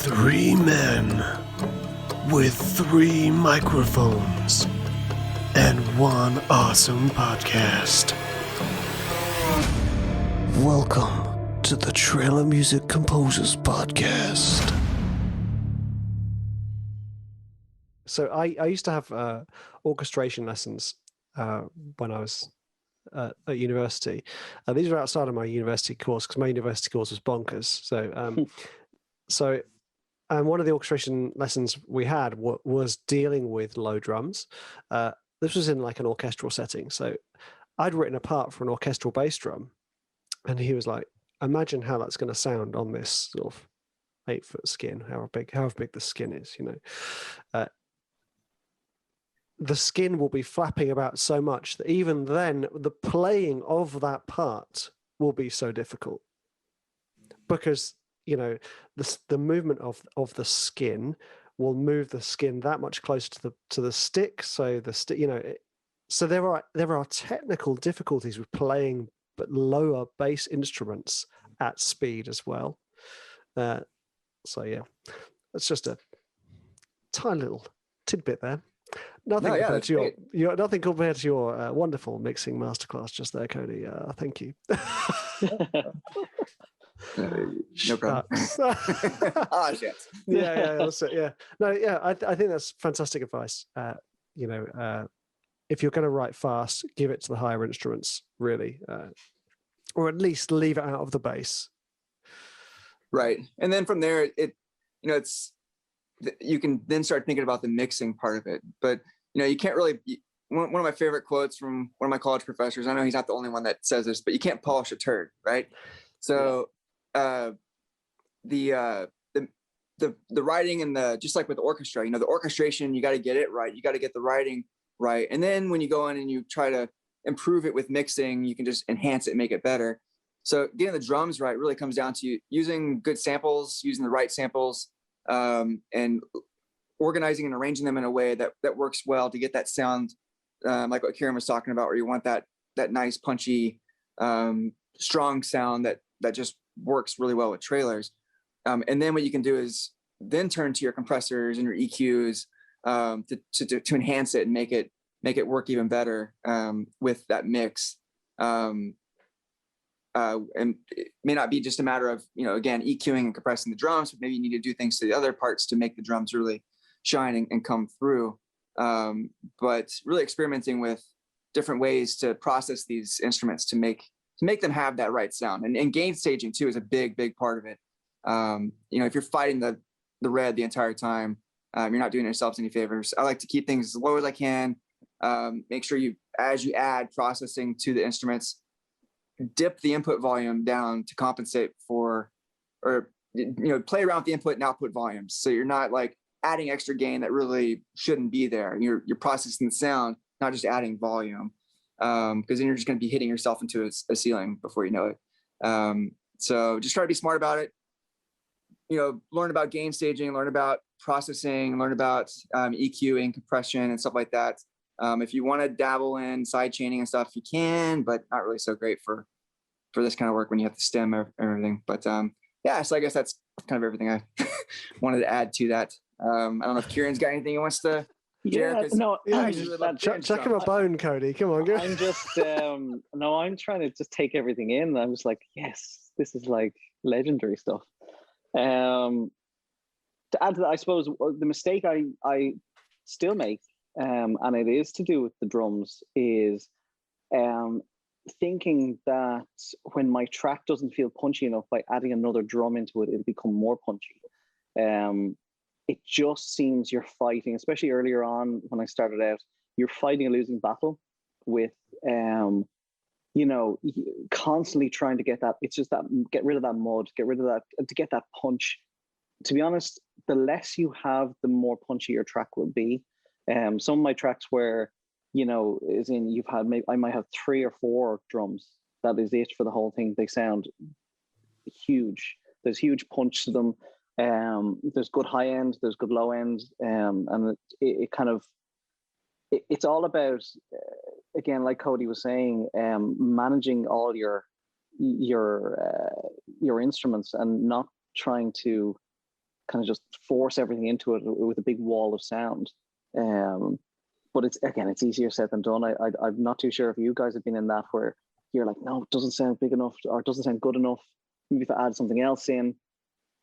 Three men with three microphones and one awesome podcast. Welcome to the Trailer Music Composers Podcast. So I used to have orchestration lessons when I was at university. These were outside of my university course because my university course was bonkers. So one of the orchestration lessons we had was dealing with low drums. This was in like an orchestral setting. So I'd written a part for an orchestral bass drum, and he was like, "Imagine how that's going to sound on this sort of 8-foot skin. However big the skin is, you know." The skin will be flapping about so much that even then the playing of that part will be so difficult because, you know, the movement of the skin will move the skin that much closer to the stick. So the stick, you know, so there are technical difficulties with playing but lower bass instruments at speed as well. So yeah, that's just a tiny little tidbit there. Nothing compared to nothing compared to your wonderful mixing masterclass just there, Cody. Thank you. No problem. Shit. Yeah, that's it. Yeah, no, yeah. I think that's fantastic advice. If you're going to write fast, give it to the higher instruments, really, or at least leave it out of the bass. Right, and then from there, it's you can then start thinking about the mixing part of it. But you can't really. One of my favorite quotes from one of my college professors. I know he's not the only one that says this, but you can't polish a turd, right? So. The writing and just like with the orchestra, the orchestration, you got to get it right. You got to get the writing right. And then when you go in and you try to improve it with mixing, you can just enhance it and make it better. So getting the drums right really comes down to using good samples, using the right samples, and organizing and arranging them in a way that works well to get that sound, like what Ciaran was talking about, where you want that nice, punchy, strong sound that just works really well with trailers. And then what you can do is then turn to your compressors and your EQs to enhance it and make it work even better with that mix. And it may not be just a matter of, again, EQing and compressing the drums, but maybe you need to do things to the other parts to make the drums really shine and come through. But really experimenting with different ways to process these instruments to make them have that right sound. And gain staging too is a big part of it. If you're fighting the red the entire time, you're not doing yourselves any favors. I like to keep things as low as I can. Make sure as you add processing to the instruments, dip the input volume down to compensate for, or play around with the input and output volumes. So you're not like adding extra gain that really shouldn't be there. You're processing the sound, not just adding volume. Because then you're just going to be hitting yourself into a ceiling before you know it. So just try to be smart about it. Learn about gain staging, learn about processing, learn about EQing, compression, and stuff like that. If you want to dabble in side chaining and stuff, you can, but not really so great for this kind of work when you have to stem everything. But so I guess that's kind of everything I wanted to add to that. I don't know if Ciaran's got anything he wants to. Chuck him a bone, Cody. Come on, go. I'm just I'm trying to just take everything in. I'm just like, yes, this is like legendary stuff. To add to that, I suppose the mistake I still make, and it is to do with the drums, is thinking that when my track doesn't feel punchy enough, by adding another drum into it, it'll become more punchy. It just seems you're fighting, especially earlier on when I started out, you're fighting a losing battle with, constantly trying to get that. It's just that, get rid of that mud, get rid of that, to get that punch. To be honest, the less you have, the more punchy your track will be. Some of my tracks where, is in you've had, maybe I might have 3 or 4 drums. That is it for the whole thing. They sound huge. There's huge punch to them. There's good high end, there's good low end, and it kind of it's all about again, like Cody was saying, managing all your instruments and not trying to kind of just force everything into it with a big wall of sound. But it's easier said than done. I'm not too sure if you guys have been in that where you're like, no, it doesn't sound big enough or it doesn't sound good enough. Maybe if I add something else in,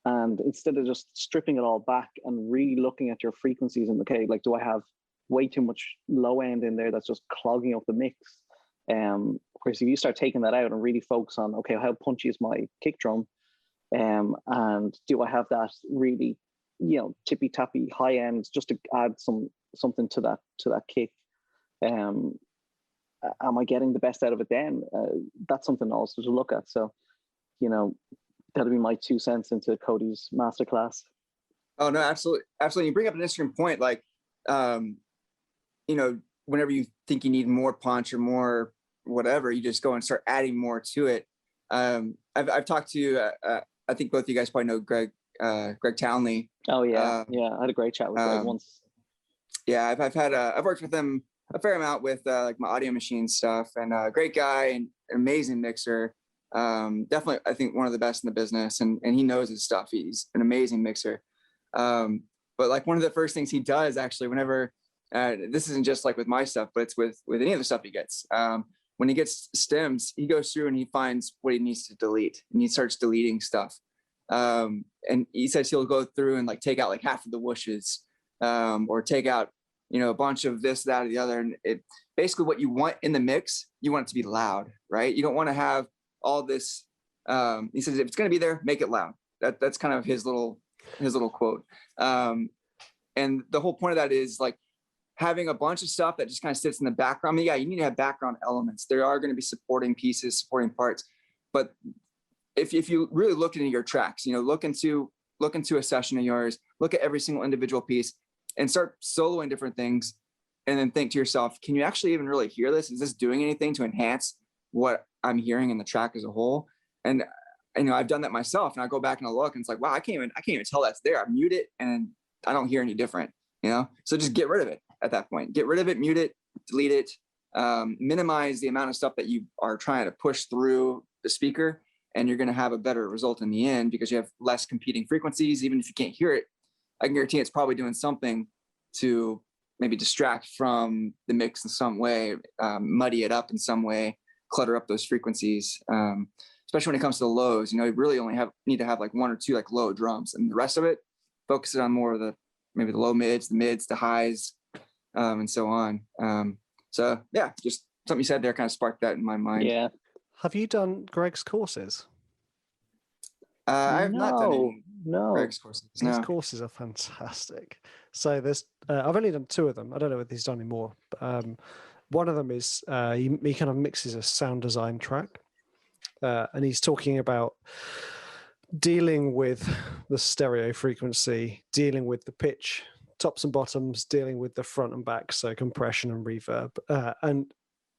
and instead of just stripping it all back and re-looking at your frequencies and okay, like, do I have way too much low end in there that's just clogging up the mix? Whereas if you start taking that out and really focus on, okay, how punchy is my kick drum? And do I have that really, tippy tappy high end just to add something to that kick? Am I getting the best out of it then? That's something also to look at. So, that'll be my 2 cents into Cody's masterclass. Oh no, absolutely. You bring up an interesting point. Like, whenever you think you need more punch or more whatever, you just go and start adding more to it. I've talked to, I think both of you guys probably know Greg Townley. Oh yeah. I had a great chat with Greg once. Yeah. I've worked with him a fair amount with like my audio machine stuff, and great guy and amazing mixer. Definitely, I think one of the best in the business, and he knows his stuff. He's an amazing mixer. But like one of the first things he does actually, whenever this isn't just like with my stuff, but it's with any of the stuff he gets. When he gets stems, he goes through and he finds what he needs to delete, and he starts deleting stuff. And he says he'll go through and like take out like half of the whooshes, or take out, a bunch of this, that, or the other. And it basically what you want in the mix, you want it to be loud, right? You don't want to have all this. He says, if it's going to be there, make it loud. That's kind of his little quote. And the whole point of that is like having a bunch of stuff that just kind of sits in the background. I mean, yeah, you need to have background elements. There are going to be supporting pieces, supporting parts. But if you really look into your tracks, look into a session of yours, look at every single individual piece and start soloing different things, and then think to yourself, can you actually even really hear this? Is this doing anything to enhance what I'm hearing in the track as a whole? And I've done that myself, and I go back and I look, and it's like, wow, I can't even tell that's there. I mute it and I don't hear any different, So just get rid of it at that point. Get rid of it, mute it, delete it, minimize the amount of stuff that you are trying to push through the speaker, and you're going to have a better result in the end because you have less competing frequencies. Even if you can't hear it, I can guarantee it's probably doing something to maybe distract from the mix in some way, muddy it up in some way, clutter up those frequencies. Especially when it comes to the lows, you really only need to have like one or two like low drums, and the rest of it, focus it on more of maybe the low mids, the highs, and so on. So yeah, just something you said there kind of sparked that in my mind. Yeah. Have you done Greg's courses? I've not done any Greg's courses. His courses are fantastic. So there's, I've only done 2 of them. I don't know if he's done any more. But, one of them is he kind of mixes a sound design track, and he's talking about dealing with the stereo frequency, dealing with the pitch, tops and bottoms, dealing with the front and back, so compression and reverb, and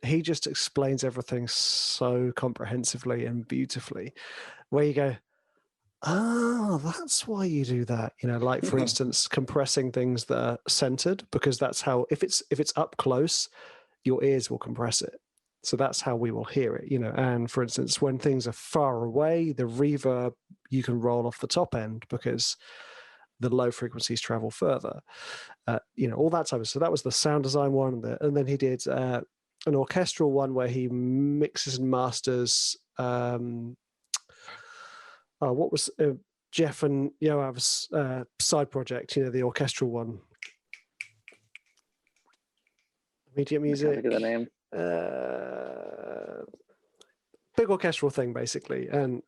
he just explains everything so comprehensively and beautifully, where you go, that's why you do that. Like for instance, compressing things that are centered, because that's how, if it's up close, your ears will compress it. So that's how we will hear it, and for instance, when things are far away, the reverb, you can roll off the top end because the low frequencies travel further, all that type of. So that was the sound design one. And then he did an orchestral one where he mixes and masters, what was Jeff and Yoav's side project, the orchestral one. Immediate Music. I can't think of the name. Big orchestral thing, basically. And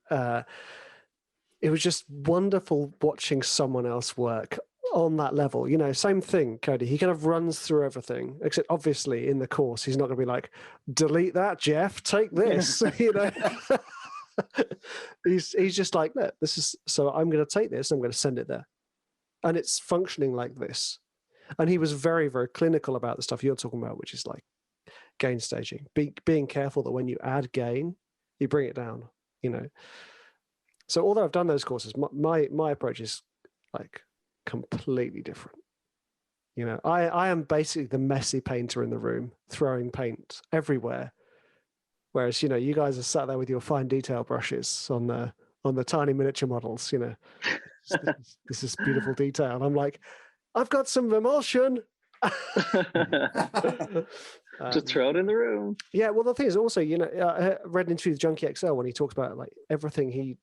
it was just wonderful watching someone else work on that level. Same thing, Cody. He kind of runs through everything, except obviously in the course, he's not going to be like, delete that, Jeff, take this, He's just like, look, this is, so I'm going to take this, I'm going to send it there. And it's functioning like this. And he was very, very clinical about the stuff you're talking about, which is like gain staging, being careful that when you add gain, you bring it down, So although I've done those courses, my approach is like completely different. I am basically the messy painter in the room, throwing paint everywhere. Whereas, you guys are sat there with your fine detail brushes on the tiny miniature models, this is beautiful detail. And I'm like, I've got some emulsion. Just throw it in the room. Yeah, well, the thing is also, I read an interview with Junkie XL when he talks about like everything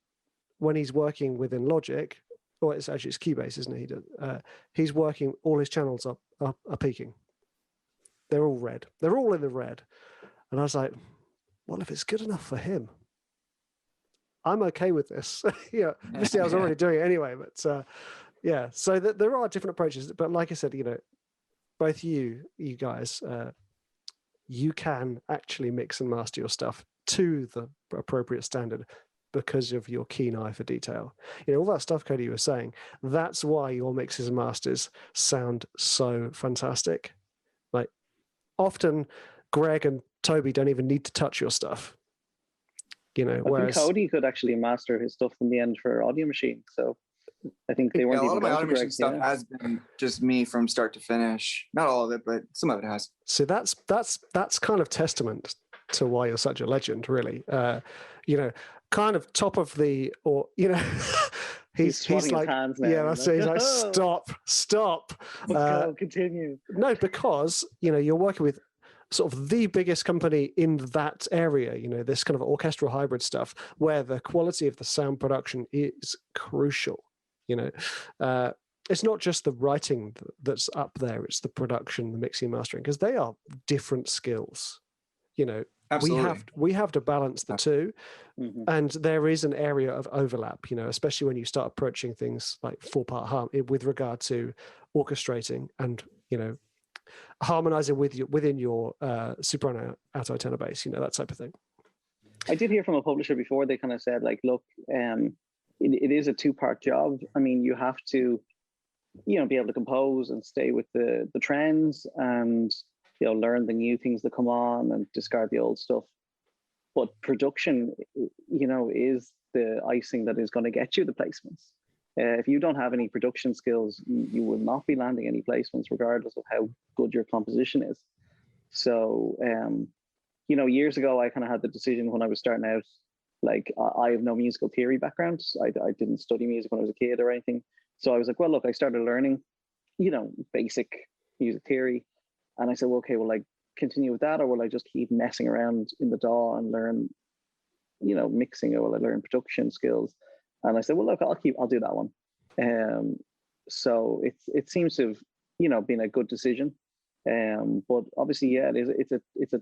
when he's working within Logic, or it's Cubase, isn't it? He's working, all his channels are peaking. They're all red. They're all in the red. And I was like, well, if it's good enough for him, I'm okay with this. Obviously I was already doing it anyway, but yeah. So there are different approaches, but like I said, both you guys, you can actually mix and master your stuff to the appropriate standard because of your keen eye for detail. All that stuff, Cody, you were saying, that's why your mixes and masters sound so fantastic. Like often Greg and Toby don't even need to touch your stuff. Whereas Cody could actually master his stuff in the end for Audio Machine. So I think they weren't. A lot even of my going to automation Greg, stuff has been just me from start to finish. Not all of it, but some of it has. So that's kind of testament to why you're such a legend, really. Kind of top of the, or he's like, hands now. yeah, that's it. He's like, stop. Go, continue. No, because you're working with sort of the biggest company in that area, this kind of orchestral hybrid stuff where the quality of the sound production is crucial. It's not just the writing that's up there, it's the production, the mixing, mastering, because they are different skills. Absolutely. We have to balance the two. Mm-hmm. And there is an area of overlap, especially when you start approaching things like 4-part harmony with regard to orchestrating and harmonizing within your soprano, alto, tenor, bass, that type of thing. I did hear from a publisher before. They kind of said, like, look, it is a 2-part job. I mean, you have to, be able to compose and stay with the trends and, learn the new things that come on and discard the old stuff. But production, is the icing that is going to get you the placements. If you don't have any production skills, you will not be landing any placements, regardless of how good your composition is. So, years ago, I kind of had the decision when I was starting out, like, I have no musical theory background. I didn't study music when I was a kid or anything. So I was like, well, look, I started learning, basic music theory. And I said, well, okay, will I continue with that, or will I just keep messing around in the DAW and learn, mixing, or will I learn production skills? And I said, well, look, I'll do that one. So it seems to have, been a good decision. But obviously, yeah, it's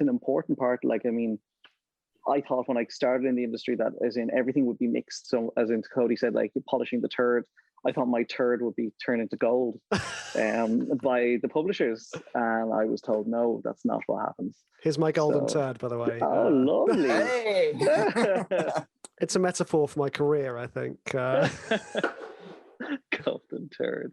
an important part. Like, I mean, I thought when I started in the industry that as in everything would be mixed. So as in Cody said, like polishing the turd, I thought my turd would be turned into gold by the publishers. And I was told, no, that's not what happens. Here's my golden turd, by the way. Oh, lovely. Hey! It's a metaphor for my career, I think. Golden turd.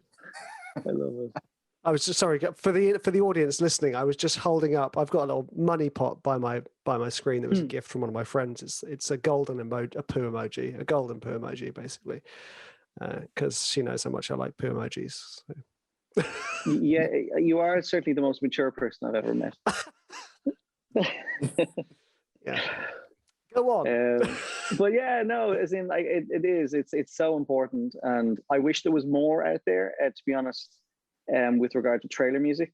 I love it. I was just sorry for the audience listening. I was just holding up. I've got a little money pot by my screen that was a gift from one of my friends. It's a golden emoji, a poo emoji, a golden poo emoji, basically, because she knows how much I like poo emojis. So. Yeah, you are certainly the most mature person I've ever met. Yeah. Go on. But yeah, no, as in like it is. It's so important, and I wish there was more out there. To be honest. With regard to trailer music,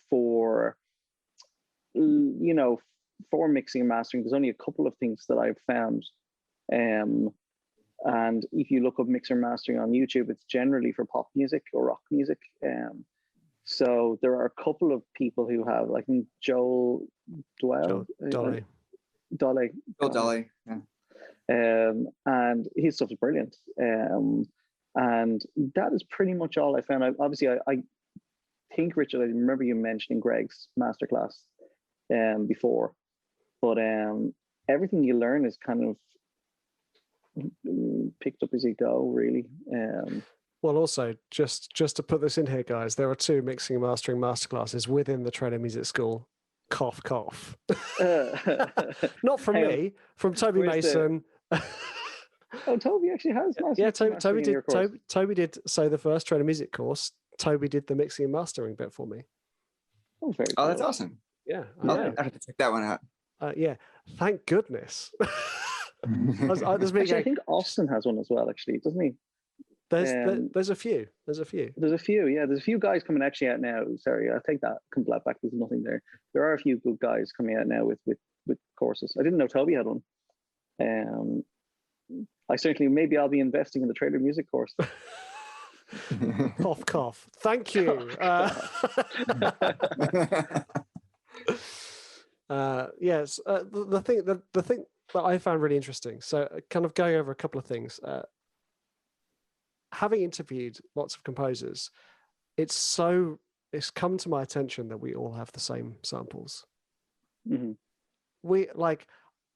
for mixing and mastering, there's only a couple of things that I've found. And if you look up mixer mastering on YouTube, it's generally for pop music or rock music. So there are a couple of people who have, like Joel Dolly. Joel Dolly. Yeah. And his stuff is brilliant. And that is pretty much all I found. I think, Richard, I remember you mentioning Greg's masterclass before, but everything you learn is kind of picked up as you go, really. Well, also, just to put this in here, guys, there are 2 mixing and mastering masterclasses within the Trailer Music School. Cough, cough. Not from me, from Toby Mason. Oh, Toby actually has. Yeah, Toby did. Toby did. So the first Trailer Music course, Toby did the mixing and mastering bit for me. Oh, very cool. That's awesome. Yeah, I have to check that one out. Yeah, thank goodness. There's me Actually, I going, think Austin has one as well. Actually, doesn't he? there's a few. There's a few. There's a few. Yeah, there's a few guys coming actually out now. Sorry, I take that complete back. There's nothing there. There are a few good guys coming out now with courses. I didn't know Toby had one. I certainly, maybe I'll be investing in the trailer music course. Cough, cough. Thank you. Yes, the thing that I found really interesting. So, kind of going over a couple of things. Having interviewed lots of composers, it's come to my attention that we all have the same samples. Mm-hmm.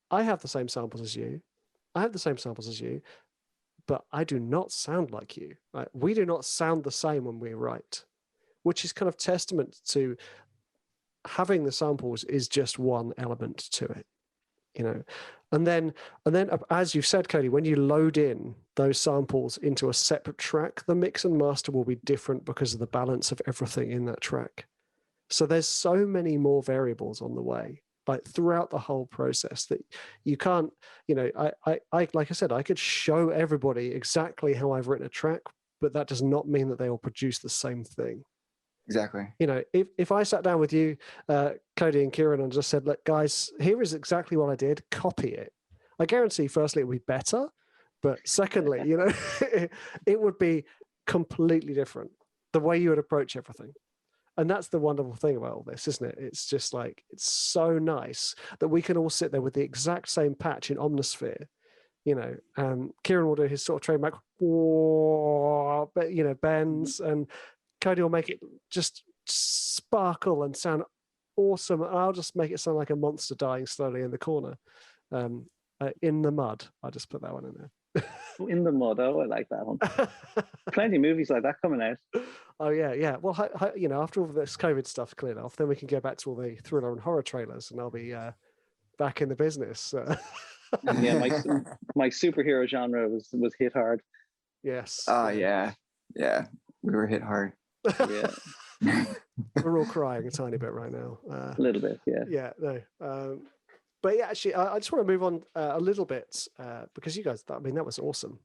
I have the same samples as you. I have the same samples as you, but I do not sound like you. We do not sound the same when we write, which is kind of testament to having the samples is just one element to it, you know. And then as you've said, Cody, when you load in those samples into a separate track, the mix and master will be different because of the balance of everything in that track. So there's so many more variables on the way, like throughout the whole process, that you can't, you know, I like I said, I could show everybody exactly how I've written a track, but that does not mean that they will produce the same thing. Exactly. You know, if I sat down with you, Cody and Ciaran, and just said, look, guys, here is exactly what I did, copy it. I guarantee, firstly, it would be better. But secondly, you know, it would be completely different, the way you would approach everything. And that's the wonderful thing about all this, isn't it? It's just like, it's so nice that we can all sit there with the exact same patch in Omnisphere. You know, Ciaran will do his sort of trademark, but, you know, bends, and Cody will make it just sparkle and sound awesome. And I'll just make it sound like a monster dying slowly in the corner, in the mud. I'll just put that one in there. In the mud. Oh, I like that one. Plenty of movies like that coming out. Oh yeah. Well, you know, after all this COVID stuff cleared off, then we can go back to all the thriller and horror trailers, and I'll be back in the business. Yeah, my superhero genre was hit hard. Yes. Yeah, we were hit hard. Yeah. We're all crying a tiny bit right now. A little bit, yeah. Yeah, no. But yeah, actually, I just want to move on a little bit because you guys, I mean, that was awesome.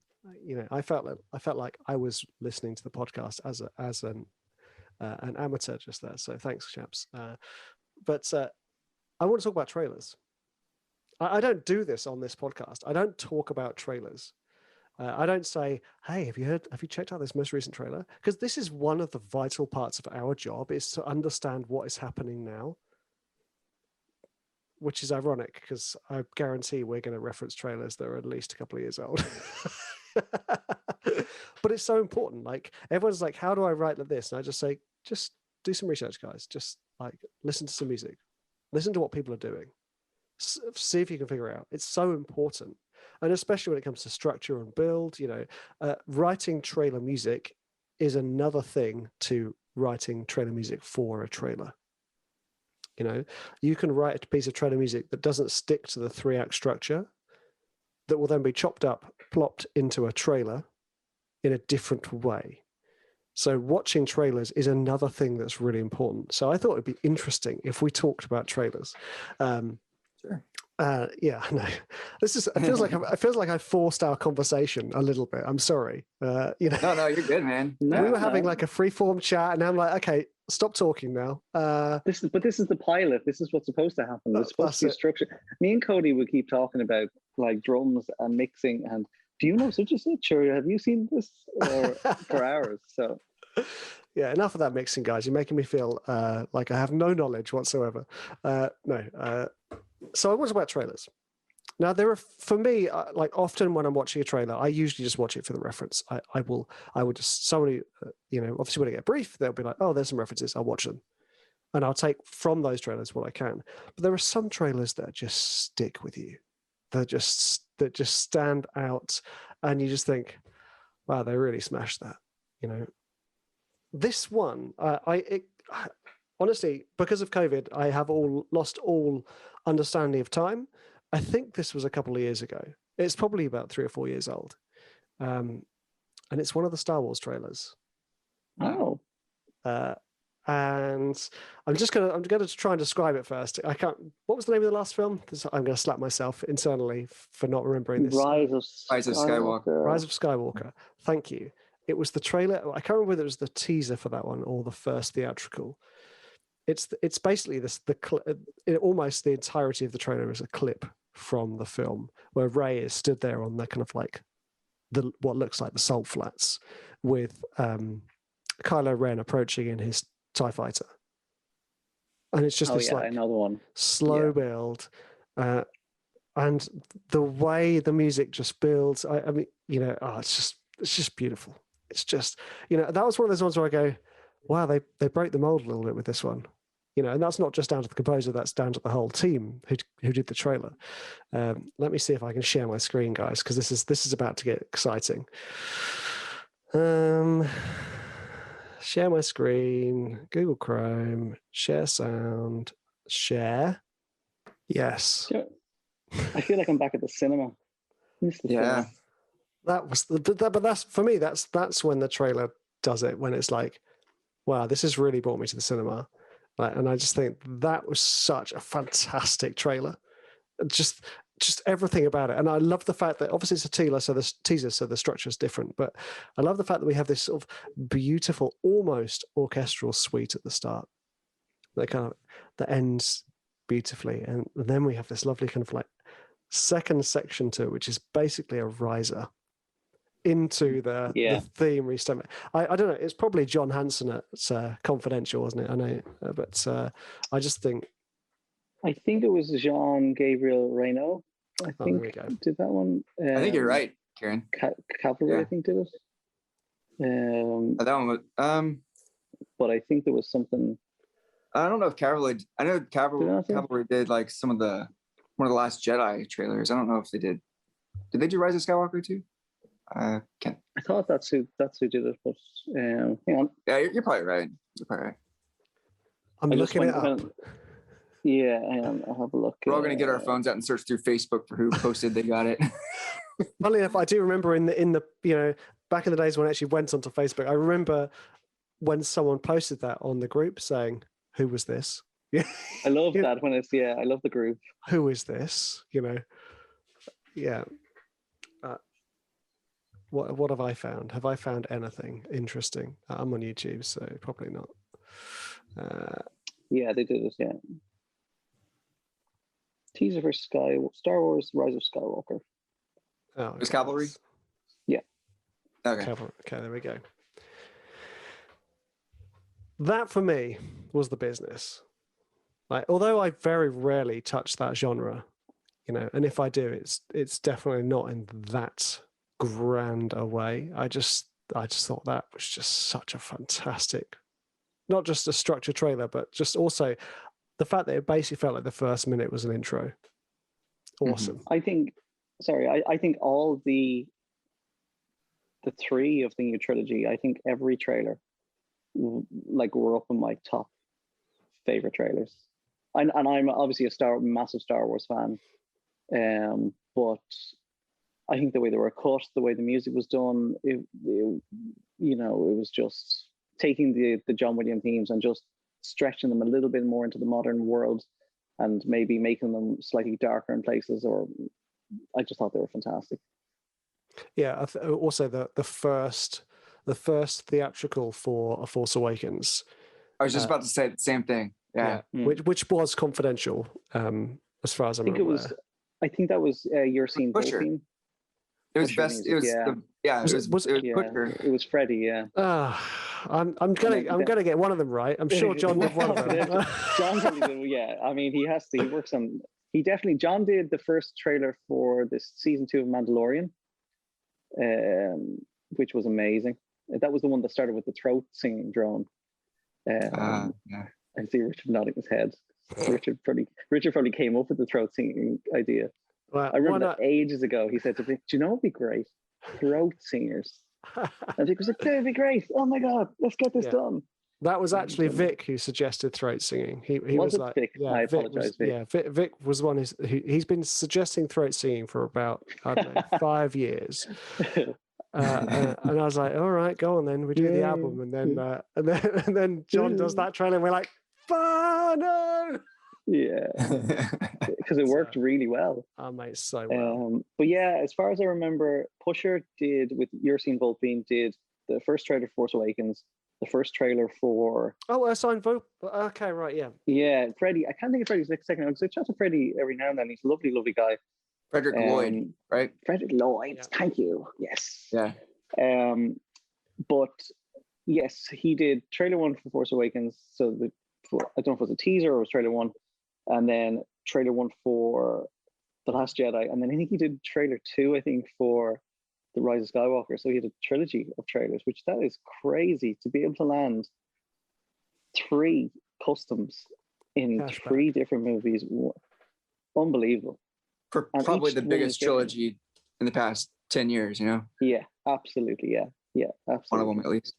You know, I felt like I was listening to the podcast as an amateur just there. So thanks, chaps. But I want to talk about trailers. I don't do this on this podcast. I don't talk about trailers. I don't say, hey, have you checked out this most recent trailer? Because this is one of the vital parts of our job, is to understand what is happening now, which is ironic because I guarantee we're going to reference trailers that are at least a couple of years old. But it's so important. Like, everyone's like, how do I write like this? And I just say, just do some research, guys. Just like listen to some music, listen to what people are doing, see if you can figure it out. It's so important. And especially when it comes to structure and build, you know, writing trailer music is another thing to writing trailer music for a trailer. You know, you can write a piece of trailer music that doesn't stick to the 3-act structure, that will then be chopped up, plopped into a trailer in a different way. So watching trailers is another thing that's really important. So I thought it'd be interesting if we talked about trailers. Sure. Yeah, no. It feels like I forced our conversation a little bit. I'm sorry. You know. No, you're good, man. We were having like a free-form chat, and I'm like, okay, stop talking now. This is the pilot. This is what's supposed to happen. It's supposed to be structured. Me and Cody would keep talking about like drums and mixing, and do you know such and such, or have you seen this, or for hours? So yeah, enough of that mixing, guys. You're making me feel like I have no knowledge whatsoever. No. So I was about trailers. Now, there are, for me, like often when I'm watching a trailer, I usually just watch it for the reference. I will just, somebody, you know, obviously when I get a brief, they'll be like, oh, there's some references, I'll watch them. And I'll take from those trailers what I can. But there are some trailers that just stick with you. That just stand out, and you just think, wow, they really smashed that. You know, this one, honestly, because of COVID, I have lost all understanding of time. I think this was a couple of years ago. It's probably about 3 or 4 years old. And it's one of the Star Wars trailers. Oh. and I'm gonna try and describe it first. I can't. What was the name of the last film? I'm gonna slap myself internally for not remembering this. Rise of Skywalker. Rise of Skywalker. Thank you. It was the trailer. I can't remember whether it was the teaser for that one or the first theatrical. It's basically almost the entirety of the trailer is a clip from the film where Rey is stood there on the kind of like what looks like the Salt Flats with Kylo Ren approaching in his TIE fighter, and it's just another one slow build, and the way the music just builds. I mean, it's just beautiful. It's just, that was one of those ones where I go, wow, they broke the mold a little bit with this one. And that's not just down to the composer, that's down to the whole team who did the trailer. Let me see if I can share my screen, guys, because this is about to get exciting. Share my screen, Google Chrome, share sound, share. Yes. I feel like I'm back at the cinema. Yeah. That was but that's for me. That's when the trailer does it. When it's like, wow, this has really brought me to the cinema. And I just think that was such a fantastic trailer. Just everything about it. And I love the fact that obviously it's a teaser, so the structure is different. But I love the fact that we have this sort of beautiful, almost orchestral suite at the start that ends beautifully, and then we have this lovely kind of like second section to it, which is basically a riser into the theme restatement. I don't know. It's probably John Hanson at Confidential, wasn't it? I know, but I just think. I think it was Jean Gabriel Reynaud. There we go. Did that one. I think you're right, Ciaran. Cavalry, I think did it. That one was. But I think there was something. I don't know if Cavalry. I know Cavalry did like one of the Last Jedi trailers. I don't know if they did. Did they do Rise of Skywalker too? I thought that's who did it, but hang on. Yeah, you're probably right. I'm looking it up. Yeah, hang on. I'll have a look. We're all gonna get our phones out and search through Facebook for who posted they got it. Funnily enough, I do remember in the back in the days when I actually went onto Facebook, I remember when someone posted that on the group saying, "Who was this?" Yeah, I love that when it's I love the group. Who is this? Yeah. What have I found? Have I found anything interesting? I'm on YouTube, so probably not. Yeah, they did it. Yeah. Teaser for Star Wars: Rise of Skywalker. Oh, it was Cavalry. Yeah. Okay. Cavalry. Okay, there we go. That for me was the business. Like, although I very rarely touch that genre, and if I do, it's definitely not in that grand a way. I just thought that was just such a fantastic, not just a structured trailer, but just also the fact that it basically felt like the first minute was an intro. Awesome. I think all the three of the new trilogy, I think every trailer were up in my top favorite trailers. And I'm obviously a massive Star Wars fan. But I think the way they were cut, the way the music was done, it was just taking the John Williams themes and just stretching them a little bit more into the modern world and maybe making them slightly darker in places. Or I just thought they were fantastic. Yeah. Also, the first theatrical for A Force Awakens. I was just about to say the same thing. Yeah. Which was confidential, as far as I'm aware. I think that was your scene. It was best. It was It was Freddie. Yeah. I'm gonna get one of them right. I'm sure John did one of them. John probably did. Yeah. I mean, he has to. He works on. John did the first trailer for this season 2 of Mandalorian, which was amazing. That was the one that started with the throat singing drone. I see Richard nodding his head. Richard probably came up with the throat singing idea. Well, I remember that ages ago. He said to me, "Do you know what'd be great? Throat singers." And Vic was like, "That'd be great! Oh my god, let's get this done." That was actually Vic who suggested throat singing. He was like, Vic? Yeah, I apologize, Vic. Yeah, Vic was one he's been suggesting throat singing for about 5 years. And I was like, all right, go on then. We do the album, and then John does that trailer, and we're like, no. Yeah, because it worked really well. Oh, mate, so well. But yeah, as far as I remember, Pusher did with Ursine Volpine did the first trailer for Force Awakens, the first trailer for Signed Vote. Okay, right, yeah. Yeah, Freddie. I can't think of Freddie's next second. I chat to Freddie every now and then. He's a lovely, lovely guy. Frederick Lloyd, right? Frederick Lloyd. Yeah. Thank you. Yes. Yeah. But yes, he did trailer 1 for Force Awakens. So I don't know if it was a teaser or it was trailer 1, and then trailer 1 for The Last Jedi, and then I think he did trailer 2. I think for The Rise of Skywalker. So he had a trilogy of trailers, which that is crazy to be able to land 3 customs in Cashback. 3 different movies. Unbelievable. For And probably each the one biggest is different. trilogy in the past 10 years, Yeah, absolutely. Yeah, one of absolutely. them at least.